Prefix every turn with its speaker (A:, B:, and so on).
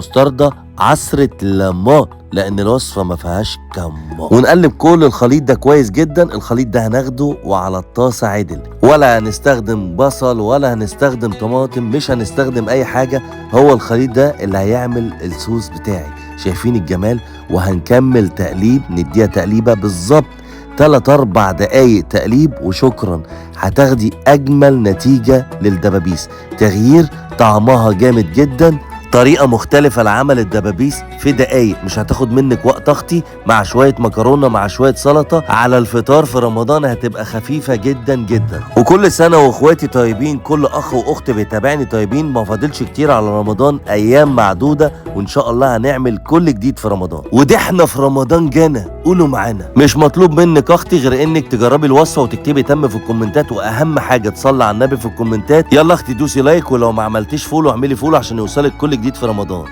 A: مستردة، عصرة ليمون، لان الوصفة ما فيهاش كمون. ونقلب كل الخليط ده كويس جدا. الخليط ده هناخده وعلى الطاسة عدل، ولا هنستخدم بصل ولا هنستخدم طماطم، مش هنستخدم اي حاجة. هو الخليط ده اللي هيعمل الصوص بتاعي. شايفين الجمال؟ وهنكمل تقليب، نديها تقليبة بالظبط 3-4 دقايق تقليب وشكرا. هتاخدي اجمل نتيجة للدبابيس، تغيير طعمها جامد جدا. طريقة مختلفة لعمل الدبابيس في دقايق، مش هتاخد منك وقت اختي، مع شوية مكرونة مع شوية سلطة على الفطار في رمضان. هتبقى خفيفة جدا جدا. وكل سنة واخواتي طيبين، كل اخ واخت بيتابعني طيبين. ما فاضلش كتير على رمضان، ايام معدودة، وان شاء الله هنعمل كل جديد في رمضان. ودي احنا في رمضان جانا، قولوا معانا. مش مطلوب منك اختي غير انك تجربي الوصفة وتكتبي تم في الكومنتات، واهم حاجة تصلي على النبي في الكومنتات. يلا اختي دوسي لايك، ولو ما عملتيش فولو اعملي فولو عشان يوصلك كل جديد في رمضان.